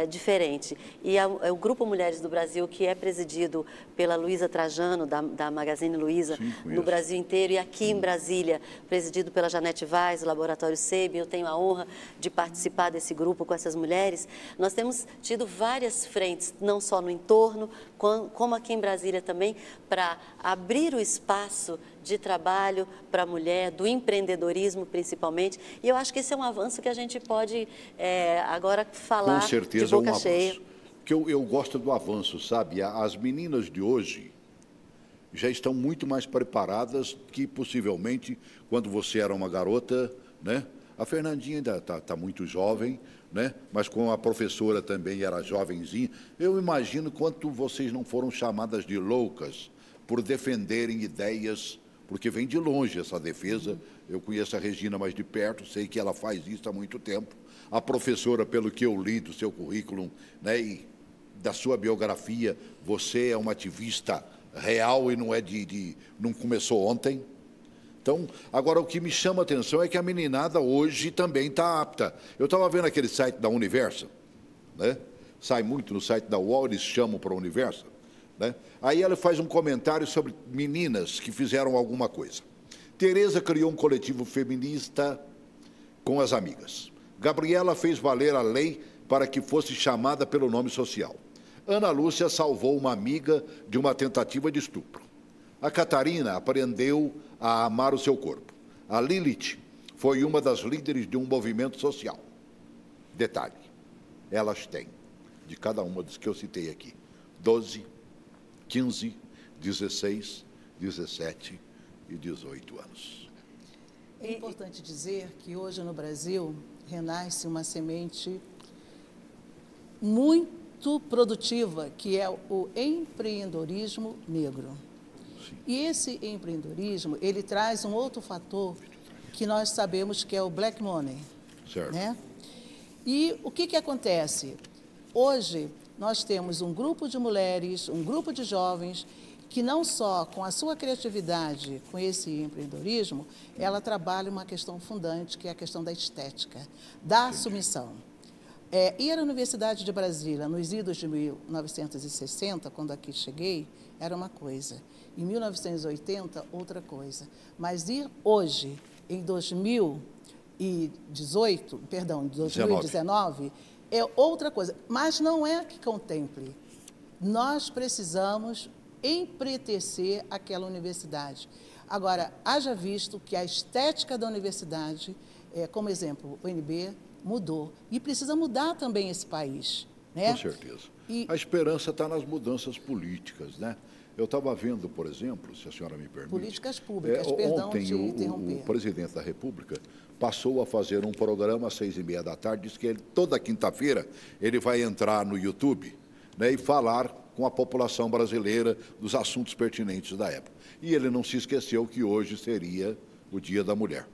S2: diferente. E o Grupo Mulheres do Brasil, que é presidido pela Luísa Trajano, da Magazine Luiza, no Brasil inteiro, e aqui em Brasília, presidido pela Janete Vaz, do Laboratório SEB, eu tenho a honra de participar desse grupo com essas mulheres. Nós temos tido várias frentes, não só no entorno, como aqui em Brasília também, para abrir o espaço de trabalho para a mulher, do empreendedorismo principalmente, e eu acho que esse é um avanço que a gente pode agora falar
S1: com certeza
S2: de boca
S1: é um
S2: cheia.
S1: Avanço. Porque eu gosto do avanço, sabe? As meninas de hoje já estão muito mais preparadas que possivelmente quando você era uma garota, né? A Fernandinha ainda está muito jovem, né? Mas com a professora também era jovenzinha. Eu imagino quanto vocês não foram chamadas de loucas por defenderem ideias, porque vem de longe essa defesa. Eu conheço a Regina mais de perto, sei que ela faz isso há muito tempo. A professora, pelo que eu li do seu currículo, né, e da sua biografia, você é uma ativista real e não é não começou ontem. Então, agora o que me chama a atenção é que a meninada hoje também está apta. Eu estava vendo aquele site da Universa, né? Sai muito no site da UOL, eles chamam para a Universa, né? Aí ela faz um comentário sobre meninas que fizeram alguma coisa. Tereza criou um coletivo feminista com as amigas. Gabriela fez valer a lei para que fosse chamada pelo nome social. Ana Lúcia salvou uma amiga de uma tentativa de estupro. A Catarina aprendeu a amar o seu corpo. A Lilith foi uma das líderes de um movimento social. Detalhe, elas têm, de cada uma das que eu citei aqui, 12, 15, 16, 17 e 18 anos.
S4: É importante dizer que hoje no Brasil renasce uma semente muito produtiva, que é o empreendedorismo negro. Sim. E esse empreendedorismo, ele traz um outro fator que nós sabemos que é o black money.
S1: Certo.
S4: Né? E o que acontece? Hoje, nós temos um grupo de mulheres, um grupo de jovens, que não só com a sua criatividade, com esse empreendedorismo, ela trabalha uma questão fundante, que é a questão da estética, da submissão. Ir à Universidade de Brasília, nos idos de 1960, quando aqui cheguei, era uma coisa. Em 1980, outra coisa. Mas ir hoje, em 2019, é outra coisa. Mas não é que contemple. Nós precisamos empretecer aquela universidade. Agora, haja visto que a estética da universidade, como exemplo, o UNB, mudou. E precisa mudar também esse país. Né?
S1: Com certeza. A esperança está nas mudanças políticas, né? Eu estava vendo, por exemplo, se a senhora me permite...
S4: Políticas públicas, perdão de interromper.
S1: O presidente da República passou a fazer um programa às 6h30 da tarde, disse que toda quinta-feira ele vai entrar no YouTube, né, e falar com a população brasileira dos assuntos pertinentes da época. E ele não se esqueceu que hoje seria o Dia da Mulher,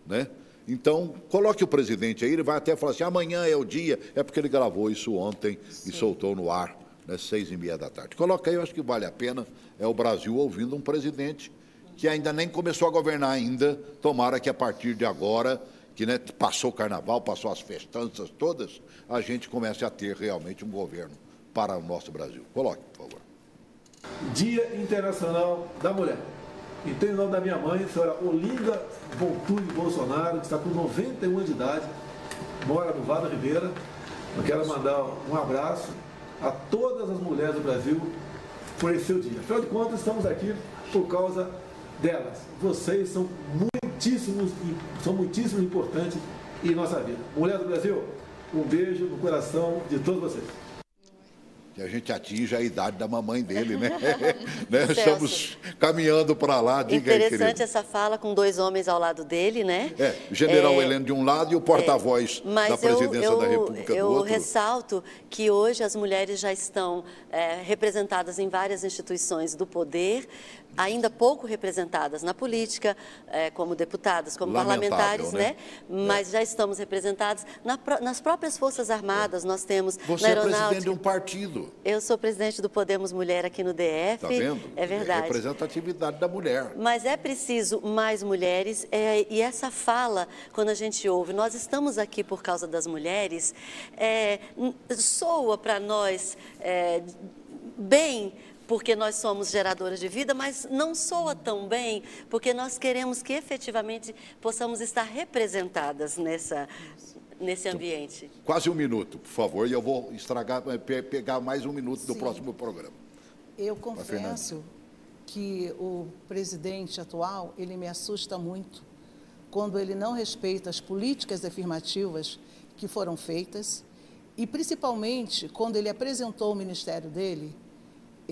S1: né? Então, coloque o presidente aí, ele vai até falar assim, amanhã é o dia, é porque ele gravou isso ontem. Sim. E soltou no ar, né, 6h30 da tarde. Coloca aí, eu acho que vale a pena, é o Brasil ouvindo um presidente que ainda nem começou a governar ainda, tomara que a partir de agora, que, né, passou o carnaval, passou as festanças todas, a gente comece a ter realmente um governo para o nosso Brasil. Coloque, por favor.
S7: Dia Internacional da Mulher. E tem o nome da minha mãe, a senhora Olinda Voltúlio Bolsonaro, que está com 91 anos de idade, mora no Vado Ribeira. Eu quero mandar um abraço a todas as mulheres do Brasil por esse seu dia. Afinal de contas, estamos aqui por causa delas. Vocês são muitíssimo importantes em nossa vida. Mulher do Brasil, um beijo no coração de todos vocês.
S1: Que a gente atinja a idade da mamãe dele, né? Estamos caminhando para lá. Diga aí,
S2: interessante essa fala com 2 homens ao lado dele, né?
S1: General Heleno de um lado e o porta-voz da presidência da República do outro.
S2: Eu ressalto que hoje as mulheres já estão representadas em várias instituições do poder, ainda pouco representadas na política, como deputadas, como parlamentares, né? Mas já estamos representadas nas próprias Forças Armadas. Nós temos
S1: Você é presidente de um partido.
S2: Eu sou presidente do Podemos Mulher aqui no DF.
S1: Está vendo?
S2: É verdade.
S1: É representatividade da mulher.
S2: Mas é preciso mais mulheres, e essa fala, quando a gente ouve, nós estamos aqui por causa das mulheres, soa para nós bem, porque nós somos geradoras de vida, mas não soa tão bem, porque nós queremos que efetivamente possamos estar representadas nesse ambiente.
S1: Quase 1 minuto, por favor, e eu vou pegar mais 1 minuto do próximo programa.
S4: Eu confesso que o presidente atual, ele me assusta muito quando ele não respeita as políticas afirmativas que foram feitas e, principalmente, quando ele apresentou o ministério dele,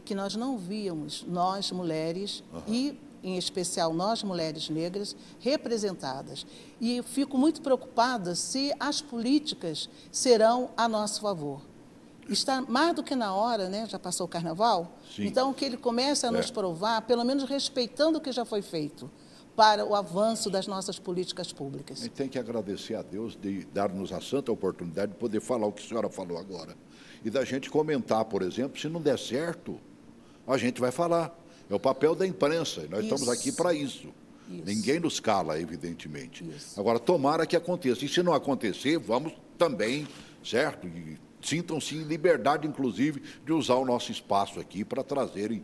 S4: que nós não víamos, nós mulheres, e em especial nós mulheres negras, representadas. E eu fico muito preocupada se as políticas serão a nosso favor. Está mais do que na hora, né? Já passou o carnaval?
S1: Sim.
S4: Então, que ele comece a nos provar, pelo menos respeitando o que já foi feito, para o avanço das nossas políticas públicas.
S1: A gente tem que agradecer a Deus de dar-nos a santa oportunidade de poder falar o que a senhora falou agora. E da gente comentar, por exemplo, se não der certo, a gente vai falar. É o papel da imprensa, e nós estamos aqui para isso. Ninguém nos cala, evidentemente. Agora, tomara que aconteça. E se não acontecer, vamos também, certo? E sintam-se em liberdade, inclusive, de usar o nosso espaço aqui para trazerem,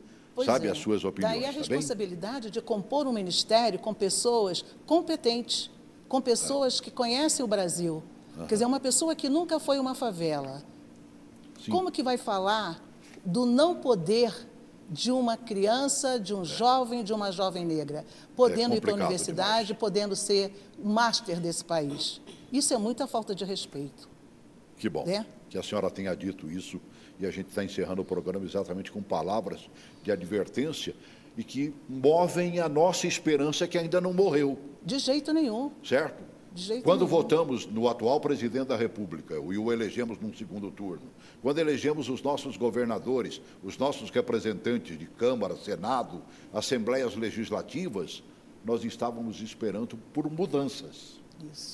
S1: as suas opiniões.
S4: Daí a responsabilidade de compor um ministério com pessoas competentes, com pessoas que conhecem o Brasil. Quer dizer, uma pessoa que nunca foi uma favela.
S1: Sim.
S4: Como que vai falar do não poder de uma criança, de um jovem, de uma jovem negra, podendo ir para a universidade, podendo ser o master desse país? Isso é muita falta de respeito.
S1: Que bom que a senhora tenha dito isso, e a gente está encerrando o programa exatamente com palavras de advertência e que movem a nossa esperança que ainda não morreu.
S4: De jeito nenhum.
S1: Certo?
S4: De jeito
S1: Quando
S4: nenhum.
S1: votamos no atual presidente da República e o elegemos num segundo turno, quando elegemos os nossos governadores, os nossos representantes de Câmara, Senado, Assembleias Legislativas, nós estávamos esperando por mudanças.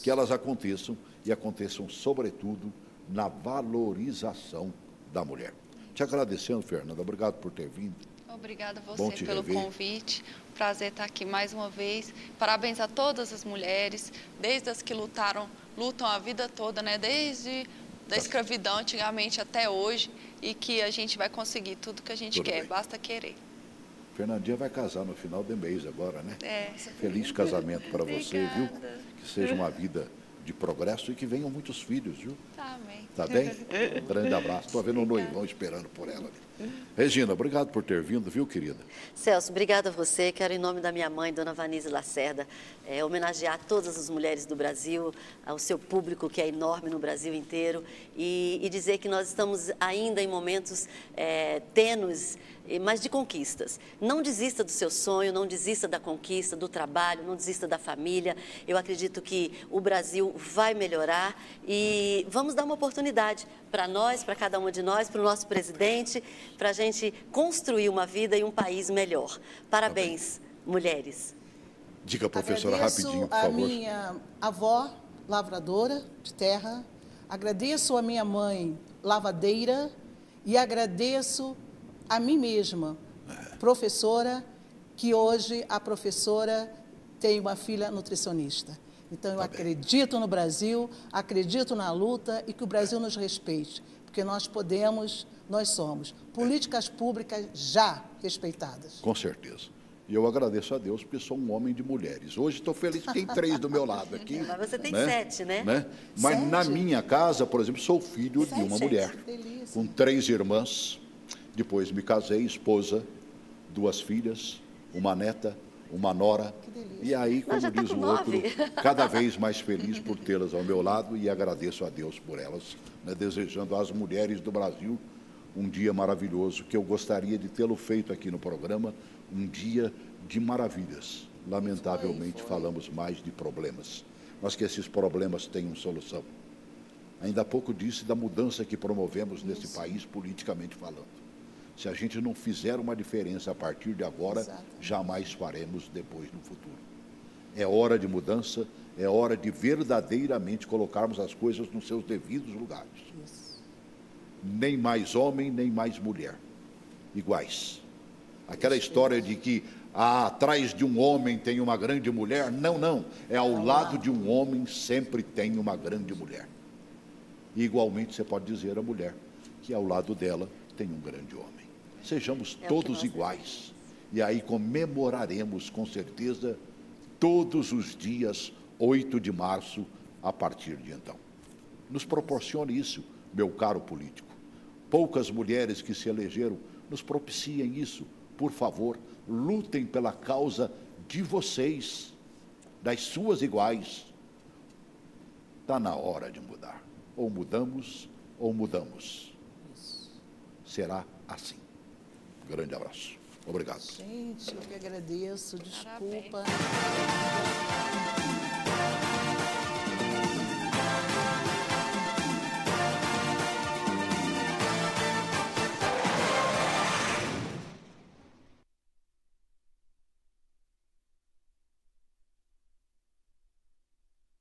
S1: Que elas aconteçam e aconteçam, sobretudo, na valorização da mulher. Te agradecendo, Fernanda. Obrigado por ter vindo.
S3: Obrigada a você pelo convite. Prazer estar aqui mais uma vez. Parabéns a todas as mulheres, desde as que lutam a vida toda, né? Desde da escravidão antigamente até hoje, e que a gente vai conseguir tudo que a gente quer, basta querer.
S1: Fernandinha vai casar no final do mês agora, né? Feliz casamento para você, viu? Que seja uma vida de progresso e que venham muitos filhos, viu?
S3: Amém.
S1: Tá bem? Um grande abraço. Estou vendo um noivão esperando por ela. Regina, obrigado por ter vindo, viu, querida?
S2: Celso, obrigada a você. Quero, em nome da minha mãe, Dona Vanise Lacerda, homenagear todas as mulheres do Brasil, ao seu público, que é enorme no Brasil inteiro, e dizer que nós estamos ainda em momentos tênues, mas de conquistas. Não desista do seu sonho, não desista da conquista, do trabalho, não desista da família. Eu acredito que o Brasil vai melhorar e vamos dar uma oportunidade para nós, para cada uma de nós, para o nosso presidente, para a gente construir uma vida e um país melhor. Parabéns, mulheres.
S1: Diga, professora, rapidinho, por favor.
S4: Agradeço a minha avó, lavradora de terra, agradeço a minha mãe, lavadeira, e agradeço a mim mesma, professora, que hoje a professora tem uma filha nutricionista. Então, eu acredito no Brasil, acredito na luta e que o Brasil nos respeite, porque nós podemos, nós somos. Políticas públicas já respeitadas.
S1: Com certeza. E eu agradeço a Deus porque sou um homem de mulheres. Hoje estou feliz que tem 3 do meu lado aqui.
S2: Mas você tem 7, né?
S1: Mas
S4: 7?
S1: na minha casa, por exemplo, sou filho de uma mulher.
S4: Delícia.
S1: com 3 irmãs. Depois me casei, esposa, 2 filhas, uma neta, uma nora. E aí, como diz o outro, cada vez mais feliz por tê-las ao meu lado e agradeço a Deus por elas, né, desejando às mulheres do Brasil um dia maravilhoso, que eu gostaria de tê-lo feito aqui no programa, um dia de maravilhas. Lamentavelmente, falamos mais de problemas, mas que esses problemas tenham solução. Ainda há pouco disse da mudança que promovemos nesse país, politicamente falando. Se a gente não fizer uma diferença a partir de agora, jamais faremos depois no futuro. É hora de mudança, é hora de verdadeiramente colocarmos as coisas nos seus devidos lugares. Nem mais homem, nem mais mulher. Iguais. Aquela história de que atrás de um homem tem uma grande mulher, não, não. É ao lado de um homem sempre tem uma grande mulher. E igualmente você pode dizer à mulher que ao lado dela tem um grande homem. Sejamos todos iguais. E aí comemoraremos com certeza todos os dias 8 de março a partir de então. Nos proporcione isso, meu caro político. Poucas mulheres que se elegeram, nos propiciem isso. Por favor, lutem pela causa de vocês, das suas iguais. Está na hora de mudar. Ou mudamos, ou mudamos. Será assim. Grande abraço. Obrigado.
S4: Gente, eu que agradeço. Desculpa. Parabéns.